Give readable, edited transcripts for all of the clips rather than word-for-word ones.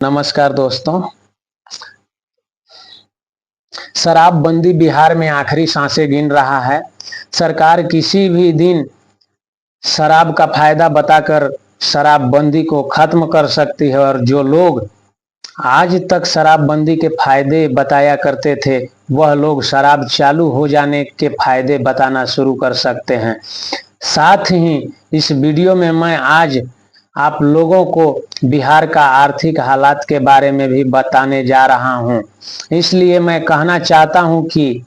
नमस्कार दोस्तों। शराबबंदी बिहार में आखिरी सांसें गिन रहा है। सरकार किसी भी दिन शराब का फायदा बताकर शराबबंदी को खत्म कर सकती है और जो लोग आज तक शराबबंदी के फायदे बताया करते थे वह लोग शराब चालू हो जाने के फायदे बताना शुरू कर सकते हैं। साथ ही इस वीडियो में मैं आज आप लोगों को बिहार का आर्थिक हालात के बारे में भी बताने जा रहा हूं। इसलिए मैं कहना चाहता हूं कि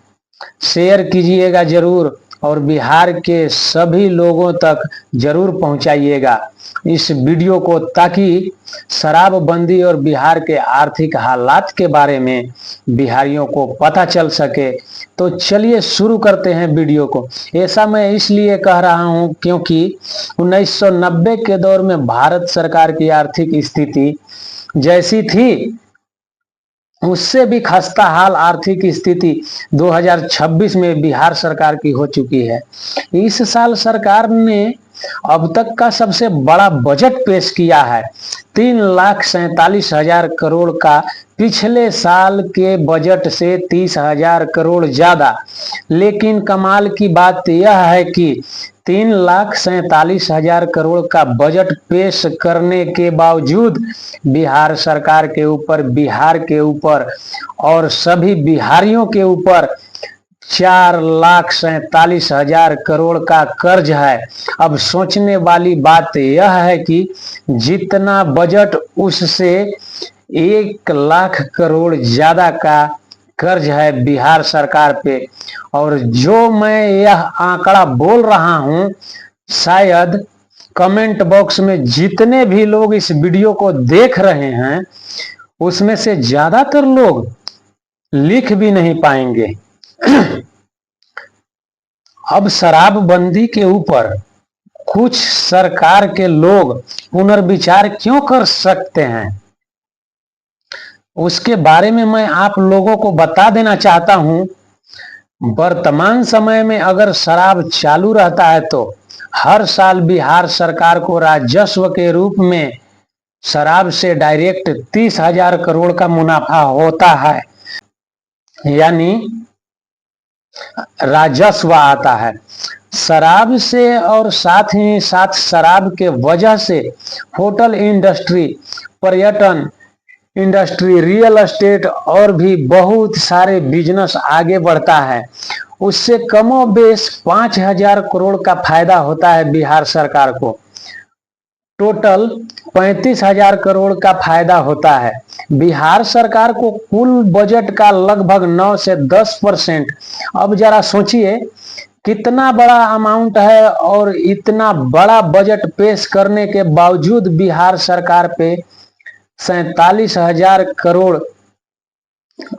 शेयर कीजिएगा जरूर और बिहार के सभी लोगों तक जरूर पहुंचाइएगा इस वीडियो को, ताकि शराबबंदी और बिहार के आर्थिक हालात के बारे में बिहारियों को पता चल सके। तो चलिए शुरू करते हैं वीडियो को। ऐसा मैं इसलिए कह रहा हूं क्योंकि 1990 के दौर में भारत सरकार की आर्थिक स्थिति जैसी थी उससे भी खस्ता हाल आर्थिक स्थिति 2026 में बिहार सरकार की हो चुकी है। इस साल सरकार ने अब तक का सबसे बड़ा बजट पेश किया है, 3,47,000 करोड़ का। पिछले साल के बजट से 30,000 करोड़ ज्यादा। लेकिन कमाल की बात यह है कि 3,47,000 करोड़ का बजट पेश करने के बावजूद बिहार सरकार के ऊपर, बिहार के ऊपर और सभी बिहारियों के ऊपर 4,47,000 करोड़ का कर्ज है। अब सोचने वाली बात यह है कि जितना बजट उससे 1,00,000 करोड़ ज्यादा का कर्ज है बिहार सरकार पे। और जो मैं यह आंकड़ा बोल रहा हूं, शायद कमेंट बॉक्स में जितने भी लोग इस वीडियो को देख रहे हैं उसमें से ज्यादातर लोग लिख भी नहीं पाएंगे। अब शराबबंदी के ऊपर कुछ सरकार के लोग पुनर्विचार क्यों कर सकते हैं, उसके बारे में मैं आप लोगों को बता देना चाहता हूं। वर्तमान समय में अगर शराब चालू रहता है तो हर साल बिहार सरकार को राजस्व के रूप में शराब से डायरेक्ट 30,000 करोड़ का मुनाफा होता है, यानी राजस्व आता है शराब से। और साथ ही साथ शराब के वजह से होटल इंडस्ट्री, पर्यटन इंडस्ट्री, रियल एस्टेट और भी बहुत सारे बिजनेस आगे बढ़ता है। उससे कमोबेश 5,000 करोड़ का फायदा होता है बिहार सरकार को। टोटल 35,000 करोड़ का फायदा होता है बिहार सरकार को कुल बजट का लगभग 9 से 10%। अब जरा सोचिए कितना बड़ा अमाउंट है और इतना बड़ा बजट पेश करने के बावजूद बिहार सरकार पे 47,000 करोड़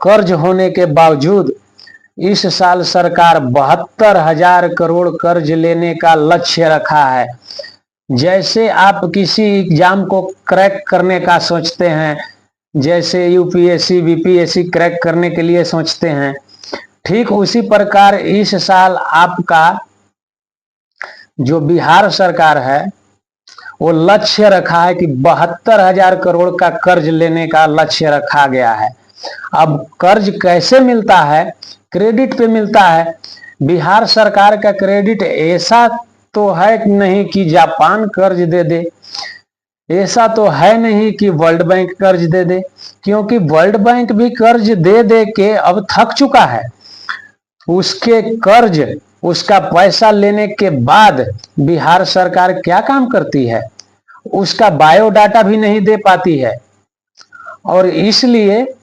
कर्ज होने के बावजूद इस साल सरकार 72,000 करोड़ कर्ज लेने का लक्ष्य रखा है। जैसे आप किसी एग्जाम को क्रैक करने का सोचते हैं, जैसे यूपीएससी बीपीएससी क्रैक करने के लिए सोचते हैं, ठीक उसी प्रकार इस साल आपका जो बिहार सरकार है वो लक्ष्य रखा है कि 72,000 करोड़ का कर्ज लेने का लक्ष्य रखा गया है। अब कर्ज कैसे मिलता है? क्रेडिट पे मिलता है। बिहार सरकार का क्रेडिट ऐसा तो है नहीं कि जापान कर्ज दे दे, ऐसा तो है नहीं कि वर्ल्ड बैंक कर्ज दे दे, क्योंकि वर्ल्ड बैंक भी कर्ज दे दे के अब थक चुका है। उसके कर्ज, उसका पैसा लेने के बाद बिहार सरकार क्या काम करती है, उसका बायोडाटा भी नहीं दे पाती है। और इसलिए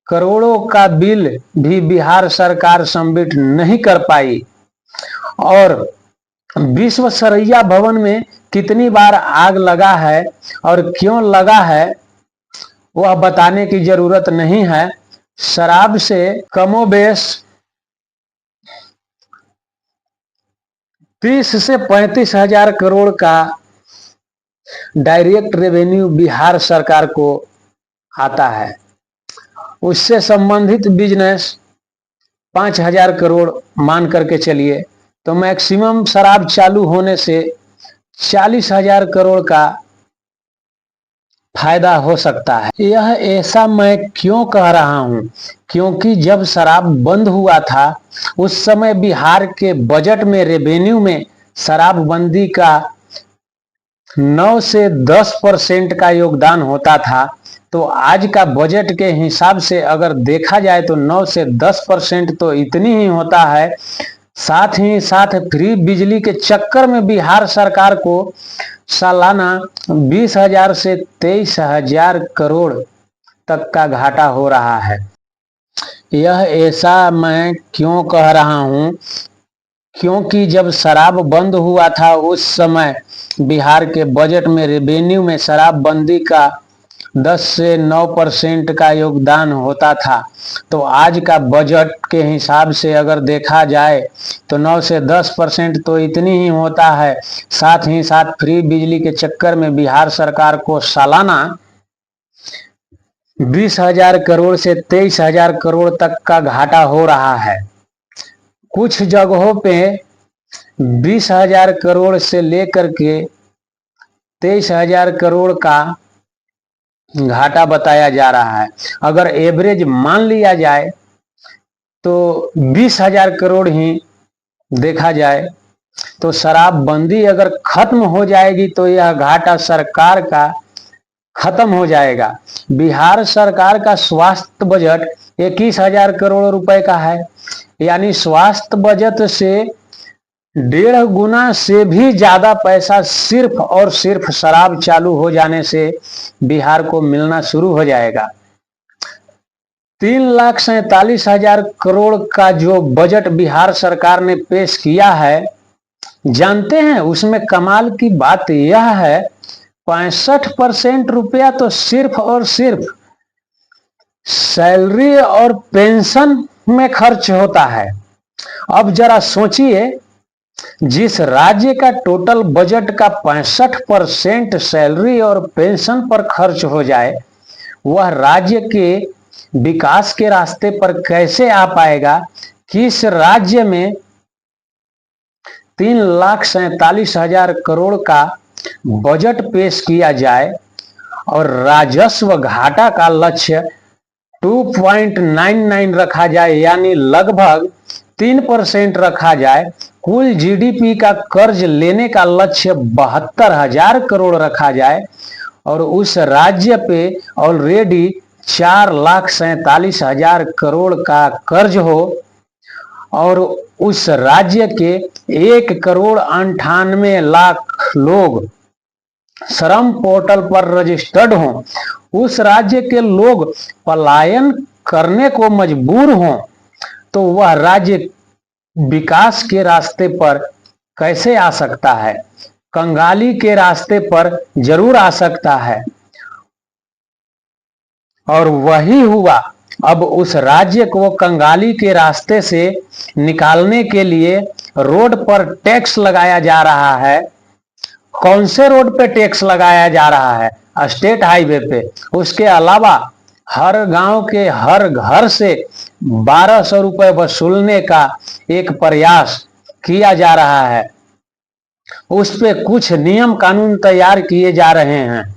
करोड़ों का बिल भी बिहार सरकार सबमिट नहीं कर पाई। और विश्व सरैया भवन में कितनी बार आग लगा है और क्यों लगा है वह बताने की जरूरत नहीं है। शराब से कमोबेश 30 से 35,000 करोड़ का डायरेक्ट रेवेन्यू बिहार सरकार को आता है। उससे संबंधित बिजनेस 5,000 करोड़ मान करके चलिए, तो मैक्सिमम शराब चालू होने से 40,000 करोड़ का फायदा हो सकता है। यह ऐसा मैं क्यों कह रहा हूं, क्योंकि जब शराब बंद हुआ था उस समय बिहार के बजट में, रेवेन्यू में शराबबंदी का 9 से 10% का योगदान होता था। तो आज का बजट के हिसाब से अगर देखा जाए तो 9 से 10% तो इतनी ही होता है। साथ ही साथ फ्री बिजली के चक्कर में बिहार सरकार को सालाना 20,000 से 23,000 करोड़ तक का घाटा हो रहा है। यह ऐसा मैं क्यों कह रहा हूं, क्योंकि जब शराब बंद हुआ था उस समय बिहार के बजट में, रेवेन्यू में शराबबंदी का 10 से 9% का योगदान होता था। तो आज का बजट के हिसाब से अगर देखा जाए तो 9 से 10% तो इतनी ही होता है। साथ ही साथ फ्री बिजली के चक्कर में बिहार सरकार को सालाना 20,000 करोड़ से 23,000 करोड़ तक का घाटा हो रहा है। कुछ जगहों पे 20,000 करोड़ से लेकर के 23,000 करोड़ का घाटा बताया जा रहा है। अगर एवरेज मान लिया जाए तो 20,000 करोड़ ही देखा जाए तो शराबबंदी अगर खत्म हो जाएगी तो यह घाटा सरकार का खत्म हो जाएगा। बिहार सरकार का स्वास्थ्य बजट 21,000 करोड़ रुपए का है, यानी स्वास्थ्य बजट से 1.5 गुना से भी ज्यादा पैसा सिर्फ और सिर्फ शराब चालू हो जाने से बिहार को मिलना शुरू हो जाएगा। 3,47,000 करोड़ का जो बजट बिहार सरकार ने पेश किया है, जानते हैं उसमें कमाल की बात यह है 65% रुपया तो सिर्फ और सिर्फ सैलरी और पेंशन में खर्च होता है। अब जरा सोचिए, जिस राज्य का टोटल बजट का 65% सैलरी और पेंशन पर खर्च हो जाए, वह राज्य के विकास के रास्ते पर कैसे आ पाएगा। किस राज्य में 3,47,000 करोड़ का बजट पेश किया जाए और राजस्व घाटा का लक्ष्य 2.99 रखा जाए, यानी लगभग 3% रखा जाए। कुल जीडीपी का कर्ज लेने का लक्ष्य 72,000 करोड़ रखा जाए और उस राज्य पे ऑलरेडी 4,47,000 करोड़ का कर्ज हो और उस राज्य के 1,98,00,000 लोग श्रम पोर्टल पर रजिस्टर्ड हों, उस राज्य के लोग पलायन करने को मजबूर हों, तो वह राज्य विकास के रास्ते पर कैसे आ सकता है। कंगाली के रास्ते पर जरूर आ सकता है। और वही हुआ। अब उस राज्य को कंगाली के रास्ते से निकालने के लिए रोड पर टैक्स लगाया जा रहा है। कौन से रोड पे टैक्स लगाया जा रहा है? स्टेट हाईवे पे। उसके अलावा हर गांव के हर घर से 1,200 रुपए वसूलने का एक प्रयास किया जा रहा है। उस पे कुछ नियम कानून तैयार किए जा रहे हैं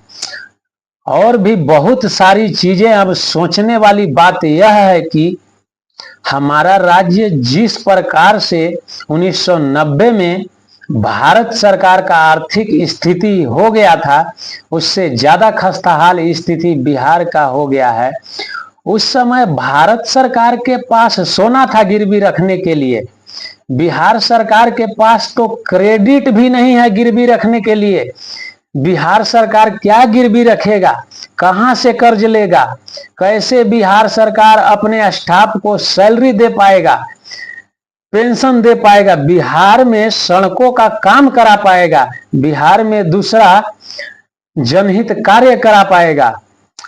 और भी बहुत सारी चीजें। अब सोचने वाली बात यह है कि हमारा राज्य जिस प्रकार से 1990 में भारत सरकार का आर्थिक स्थिति हो गया था, उससे ज्यादा खस्ताहाल स्थिति बिहार का हो गया है। उस समय भारत सरकार के पास सोना था गिरवी रखने के लिए, बिहार सरकार के पास तो क्रेडिट भी नहीं है गिरवी रखने के लिए। बिहार सरकार क्या गिरवी रखेगा, कहां से कर्ज लेगा, कैसे बिहार सरकार अपने स्टाफ को सैलरी दे पाएगा, पेंशन दे पाएगा, बिहार में सड़कों का काम करा पाएगा, बिहार में दूसरा जनहित कार्य करा पाएगा।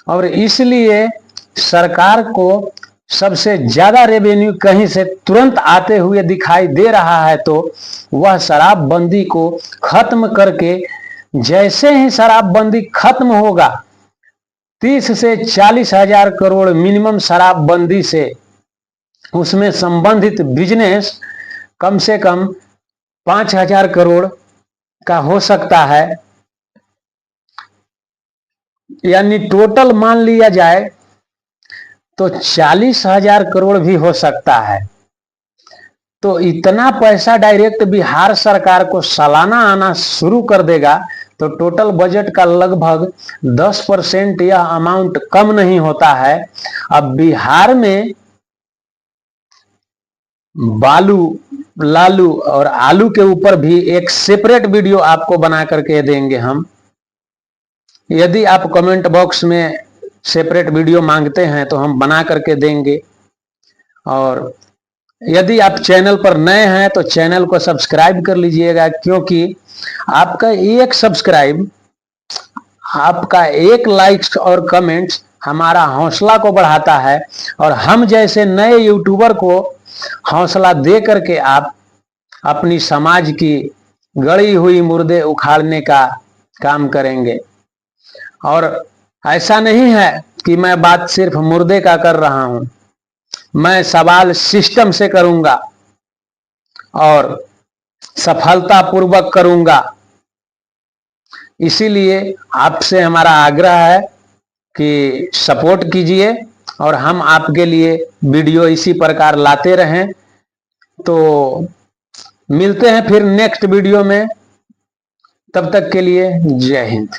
और इसलिए सरकार को सबसे ज्यादा रेवेन्यू कहीं से तुरंत आते हुए दिखाई दे रहा है, तो वह शराबबंदी को खत्म करके, जैसे ही शराबबंदी खत्म होगा 30 से 40,000 करोड़ मिनिमम शराबबंदी से उसमें संबंधित बिजनेस कम से कम 5,000 करोड़ का हो सकता है। यानी टोटल मान लिया जाए तो 40,000 करोड़ भी हो सकता है। तो इतना पैसा डायरेक्ट बिहार सरकार को सालाना आना शुरू कर देगा तो टोटल बजट का लगभग 10% यह अमाउंट कम नहीं होता है। अब बिहार में बालू, लालू और आलू के ऊपर भी एक सेपरेट वीडियो आपको बना करके देंगे हम। यदि आप कमेंट बॉक्स में सेपरेट वीडियो मांगते हैं तो हम बना करके देंगे। और यदि आप चैनल पर नए हैं तो चैनल को सब्सक्राइब कर लीजिएगा, क्योंकि आपका एक सब्सक्राइब, आपका एक लाइक्स और कमेंट्स हमारा हौसला को बढ़ाता है और हम जैसे नए यूट्यूबर को हौसला दे करके आप अपनी समाज की गड़ी हुई मुर्दे उखाड़ने का काम करेंगे। और ऐसा नहीं है कि मैं बात सिर्फ मुर्दे का कर रहा हूं, मैं सवाल सिस्टम से करूंगा और सफलतापूर्वक करूंगा। इसीलिए आपसे हमारा आग्रह है कि सपोर्ट कीजिए और हम आपके लिए वीडियो इसी प्रकार लाते रहें। तो मिलते हैं फिर नेक्स्ट वीडियो में, तब तक के लिए जय हिंद।